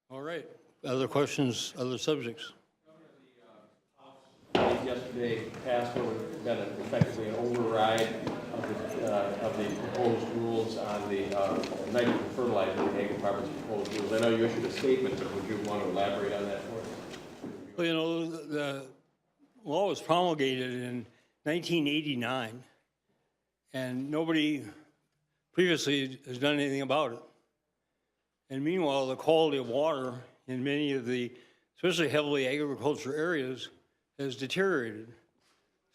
All right. Other questions, other subjects? Yesterday passed what would have been effectively an override of the proposed rules on the nitrogen fertilizer, the ag department's proposed rules. I know you issued a statement, but would you want to elaborate on that for us? Well, you know, the law was promulgated in 1989, and nobody previously has done anything about it. And meanwhile, the quality of water in many of the, especially heavily agriculture areas, has deteriorated.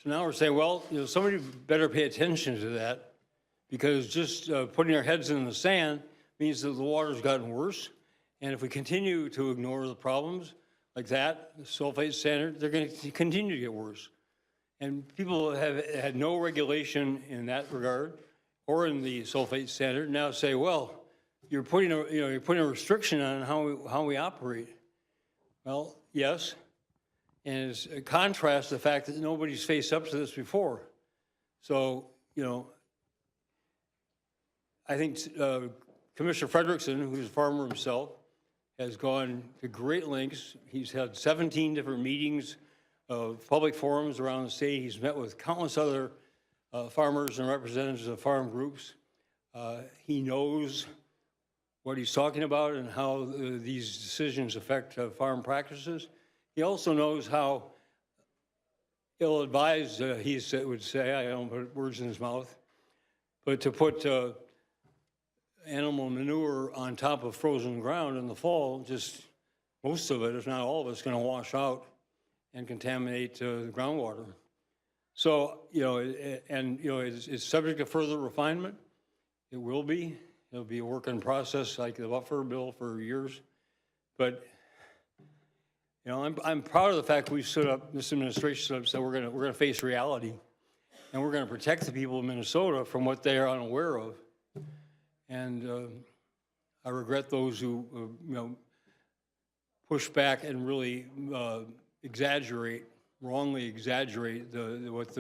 So now we're saying, well, you know, somebody better pay attention to that, because just putting our heads in the sand means that the water's gotten worse. And if we continue to ignore the problems like that, the sulfate standard, they're going to continue to get worse. And people have had no regulation in that regard or in the sulfate standard. Now say, well, you're putting a restriction on how we operate. Well, yes. And it's a contrast to the fact that nobody's faced up to this before. So, you know, I think Commissioner Frederickson, who's a farmer himself, has gone to great lengths. He's had 17 different meetings of public forums around the state. He's met with countless other farmers and representatives of farm groups. He knows what he's talking about and how these decisions affect farm practices. He also knows how ill-advised he would say, I don't put words in his mouth, but to put animal manure on top of frozen ground in the fall, just most of it, if not all of it, is going to wash out and contaminate the groundwater. So, you know, it's subject to further refinement. It will be. It'll be a work in process like the buffer bill for years. But you know, I'm proud of the fact we stood up, this administration stood up and said we're gonna face reality, and we're gonna protect the people of Minnesota from what they are unaware of. And I regret those who you know, push back and really wrongly exaggerate what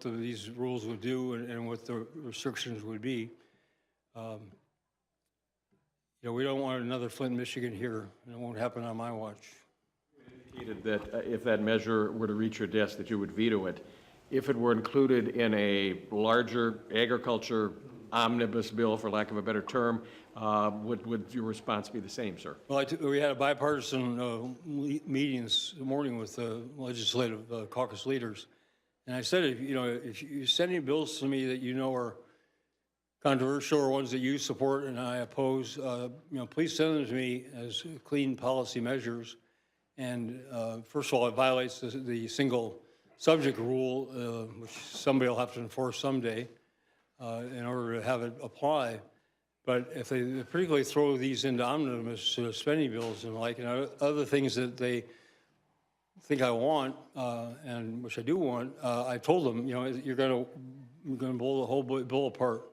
these rules would do and what the restrictions would be. You know, we don't want another Flint, Michigan here, and it won't happen on my watch. Indicated that if that measure were to reach your desk, that you would veto it. If it were included in a larger agriculture omnibus bill, for lack of a better term, would your response be the same, sir? Well, we had a bipartisan meeting this morning with the legislative caucus leaders, and I said, you know, if you send any bills to me that you know are controversial or ones that you support and I oppose, you know, please send them to me as clean policy measures. And first of all, it violates the single subject rule, which somebody will have to enforce someday in order to have it apply. But if they particularly throw these into omnibus spending bills and like, and other things that they think I want, and which I do want, I told them, you know, you're going to blow the whole bill apart.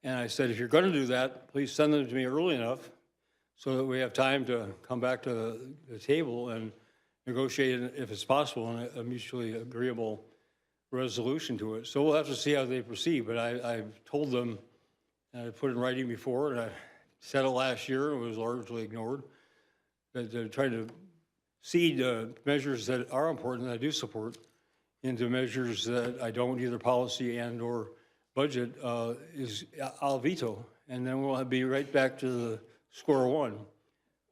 And I said, if you're going to do that, please send them to me early enough so that we have time to come back to the table and negotiate, if it's possible, a mutually agreeable resolution to it. So we'll have to see how they proceed. But I've told them, and I put it in writing before, and I said it last year, and it was largely ignored, that they're trying to seed measures that are important, that I do support, into measures that I don't, either policy and or budget, I'll veto. And then we'll be right back to the square one.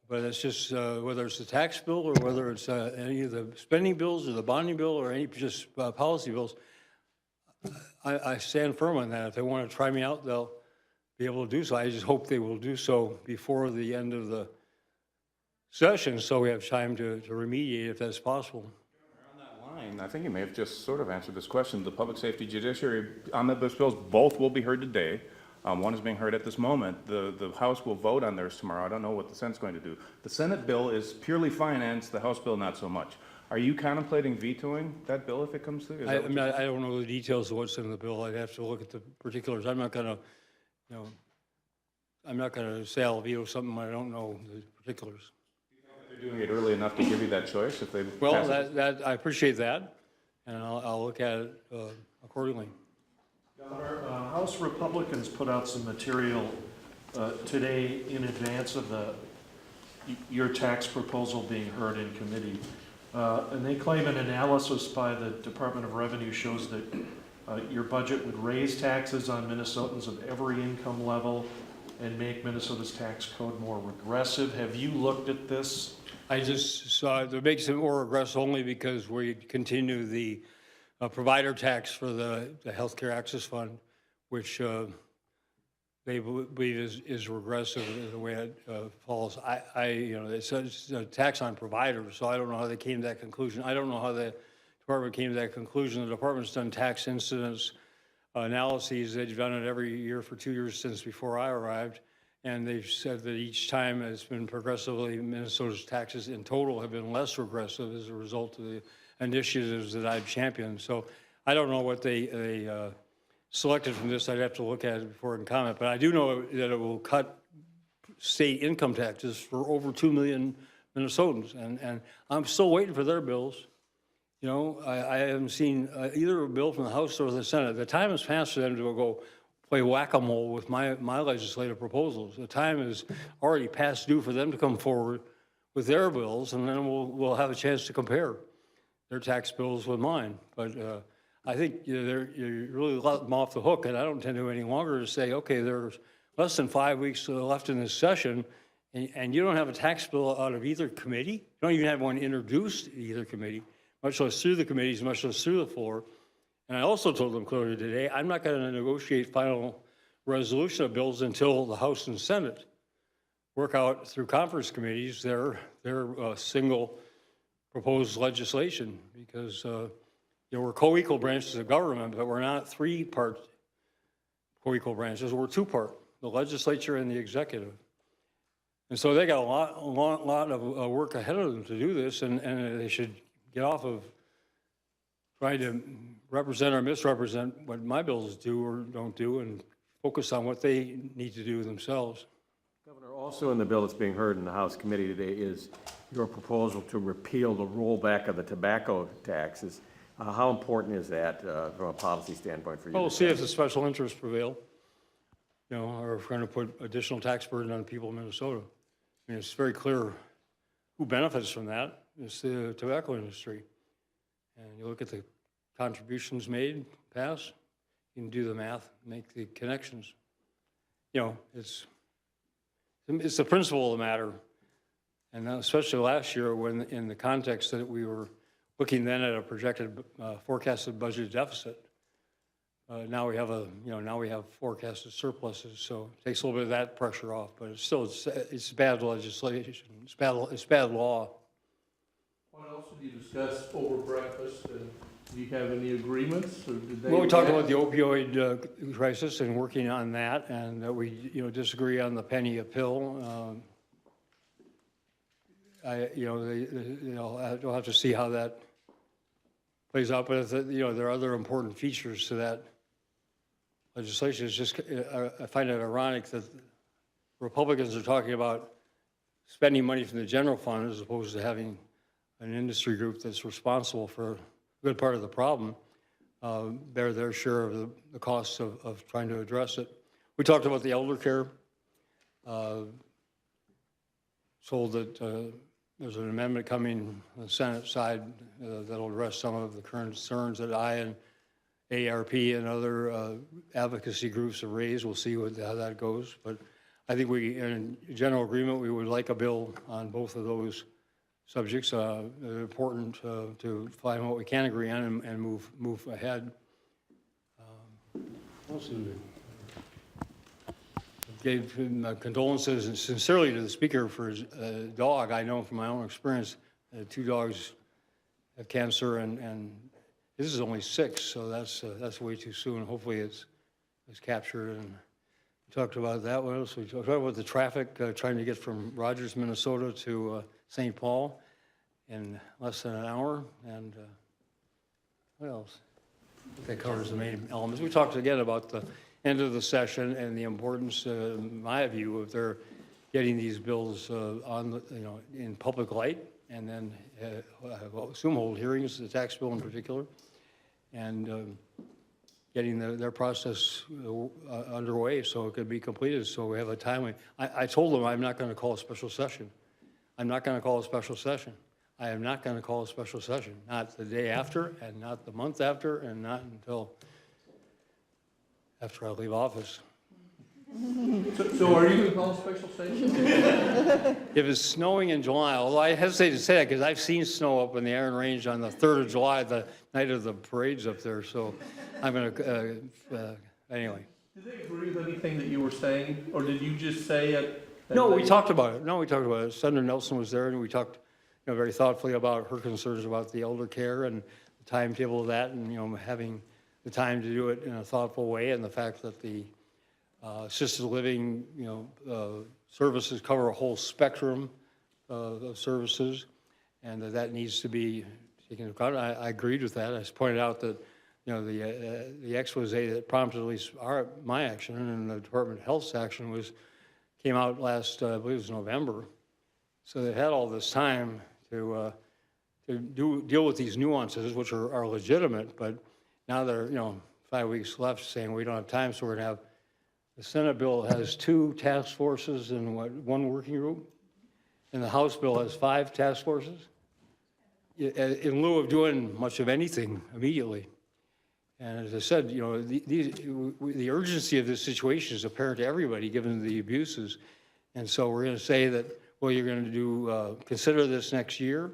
But it's just, whether it's the tax bill or whether it's any of the spending bills or the bonding bill or any just policy bills, I stand firm on that. If they want to try me out, they'll be able to do so. I just hope they will do so before the end of the session so we have time to remediate if that's possible. On that line, I think you may have just sort of answered this question. The public safety judiciary omnibus bills, both will be heard today. One is being heard at this moment. The House will vote on theirs tomorrow. I don't know what the Senate's going to do. The Senate bill is purely finance, the House bill not so much. Are you contemplating vetoing that bill if it comes through? I don't know the details of what's in the bill. I'd have to look at the particulars. I'm not going to, you know, I'm not going to say I'll veto something I don't know the particulars. Do you think they're doing it early enough to give you that choice if they Well, pass it? that I appreciate that, and I'll look at it accordingly. Governor, House Republicans put out some material today in advance of the your tax proposal being heard in committee. And they claim an analysis by the Department of Revenue shows that your budget would raise taxes on Minnesotans of every income level and make Minnesota's tax code more regressive. Have you looked at this? I just saw it makes it more aggressive only because we continue the provider tax for the healthcare access fund, which they believe is regressive in the way it falls. It's a tax on providers, so I don't know how they came to that conclusion. I don't know how the department came to that conclusion. The department's done tax incidence analyses. They've done it every year for 2 years since before I arrived, and they've said that each time it's been progressively, Minnesota's taxes in total have been less regressive as a result of the initiatives that I've championed. So I don't know what they selected from this. I'd have to look at it before I can comment, but I do know that it will cut state income taxes for over 2 million Minnesotans, and I'm still waiting for their bills. You know, I haven't seen either a bill from the House or the Senate. The time has passed for them to go play whack-a-mole with my legislative proposals. The time is already past due for them to come forward with their bills, and then we'll have a chance to compare their tax bills with mine. But I think you really let them off the hook, and I don't intend to any longer to say, okay, there's less than 5 weeks left in this session, and you don't have a tax bill out of either committee. You don't even have one introduced in either committee, much less through the committees, much less through the floor. And I also told them clearly today, I'm not going to negotiate final resolution of bills until the House and Senate work out through conference committees their single proposed legislation, because we're co-equal branches of government, but we're not three-part co-equal branches. We're two-part, the legislature and the executive. And so they got a lot of work ahead of them to do this, and they should get off of trying to represent or misrepresent what my bills do or don't do, and focus on what they need to do themselves. Governor, also in the bill that's being heard in the House committee today is your proposal to repeal the rollback of the tobacco taxes. How important is that from a policy standpoint for you? Well, we'll see if the special interests prevail, or if we're going to put additional tax burden on people in Minnesota. I mean, it's very clear who benefits from that. It's the tobacco industry. And you look at the contributions made, pass, you can do the math, make the connections. It's the principle of the matter. And especially last year, when in the context that we were looking then at a projected forecasted budget deficit, now we have forecasted surpluses, so it takes a little bit of that pressure off. But it's bad legislation. It's bad law. What else did you discuss over breakfast, and do you have any agreements, or did they? Well, we talked about the opioid crisis and working on that, and that we, disagree on the penny a pill. We'll have to see how that plays out, but there are other important features to that legislation. It's just, I find it ironic that Republicans are talking about spending money from the general fund as opposed to having an industry group that's responsible for a good part of the problem, bear their share of the costs of trying to address it. We talked about the elder care. Told that there's an amendment coming on the Senate side that'll address some of the concerns that I and ARP and other advocacy groups have raised. We'll see how that goes. But I think we, in general agreement, we would like a bill on both of those subjects. They're important to find what we can agree on and move ahead. Also, gave condolences sincerely to the speaker for his dog. I know from my own experience, 2 dogs have cancer, and this is only 6, so that's way too soon. Hopefully it's captured. And we talked about that. What else? We talked about the traffic trying to get from Rogers, Minnesota to St. Paul in less than an hour. And what else? I think that covers the main elements. We talked again about the end of the session and the importance, in my view, of their getting these bills on, in public light, and then I'll assume hold hearings, the tax bill in particular, and getting their process underway so it could be completed. So we have a timely. I told them I'm not going to call a special session. I'm not going to call a special session. I am not going to call a special session, not the day after, and not the month after, and not until after I leave office. So are you going to call a special session? If it's snowing in July, although I hesitate to say that because I've seen snow up in the Iron Range on the 3rd of July, the night of the parades up there, so I'm going to, anyway. Did they agree with anything that you were saying, or did you just say it? No, we talked about it. No, we talked about it. Senator Nelson was there, and we talked, very thoughtfully about her concerns about the elder care and the timetable of that, and, having the time to do it in a thoughtful way, and the fact that the assisted living, services cover a whole spectrum of services, and that needs to be taken into account. I agreed with that. I just pointed out that, the expose that prompted at least my action and the Department of Health's action came out last, I believe it was November. So they had all this time to deal with these nuances, which are legitimate, but now they're, 5 weeks left saying we don't have time, so we're going to have, the Senate bill has 2 task forces and 1 working group, and the House bill has 5 task forces, in lieu of doing much of anything immediately. And as I said, the urgency of this situation is apparent to everybody, given the abuses. And so we're going to say that, well, you're going to do, consider this next year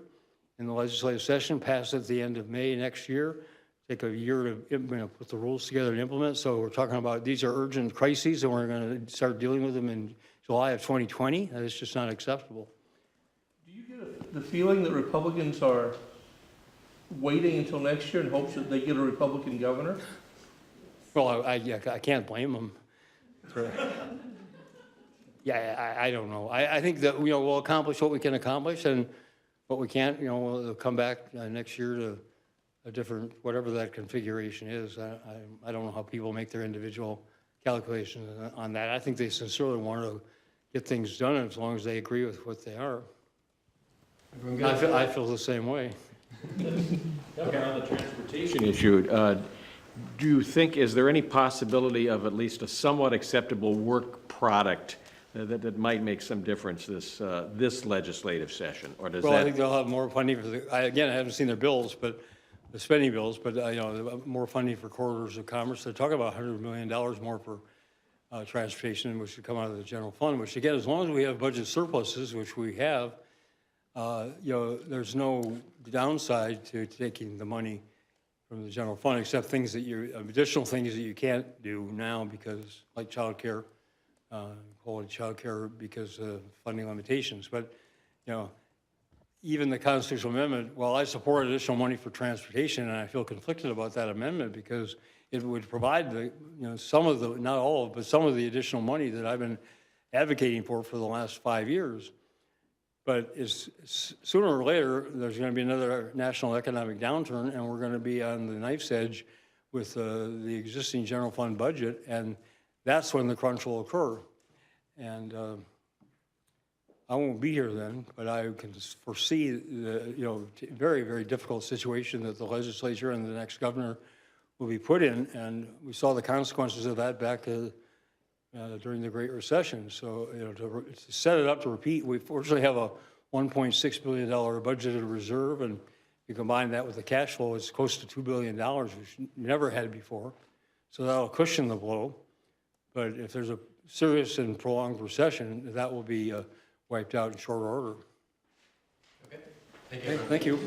in the legislative session, pass it at the end of May next year, take a year to put the rules together and implement. So we're talking about these are urgent crises, and we're going to start dealing with them in July of 2020. That is just not acceptable. Do you get the feeling that Republicans are waiting until next year in hopes that they get a Republican governor? Well, I can't blame them. I don't know. I think that we'll accomplish what we can accomplish, and what we can't, we'll come back next year to a different, whatever that configuration is. I don't know how people make their individual calculations on that. I think they sincerely want to get things done as long as they agree with what they are. I feel the same way. Okay, on the transportation issue, do you think, is there any possibility of at least a somewhat acceptable work product that might make some difference this legislative session, or does Well, that? I think they'll have more funding for again, I haven't seen their bills, but the spending bills, but more funding for corridors of commerce. They're talking about $100 million more for transportation, which should come out of the general fund. Which again, as long as we have budget surpluses, which we have, there's no downside to taking the money from the general fund, except things that additional things that you can't do now because, like child care, quality child care, because of funding limitations. But, even the constitutional amendment, well, I support additional money for transportation, and I feel conflicted about that amendment because it would provide some of the, not all, but some of the additional money that I've been advocating for the last 5 years. But sooner or later, there's going to be another national economic downturn, and we're going to be on the knife's edge with the existing general fund budget, and that's when the crunch will occur. And I won't be here then, but I can foresee the very, very difficult situation that the legislature and the next governor will be put in, and we saw the consequences of that back during the Great Recession. So, to set it up to repeat, we fortunately have a $1.6 billion budgeted reserve, and you combine that with the cash flow, it's close to $2 billion, which we never had before. So that'll cushion the blow. But if there's a serious and prolonged recession, that will be wiped out in short order. Okay, thank you. Thank you.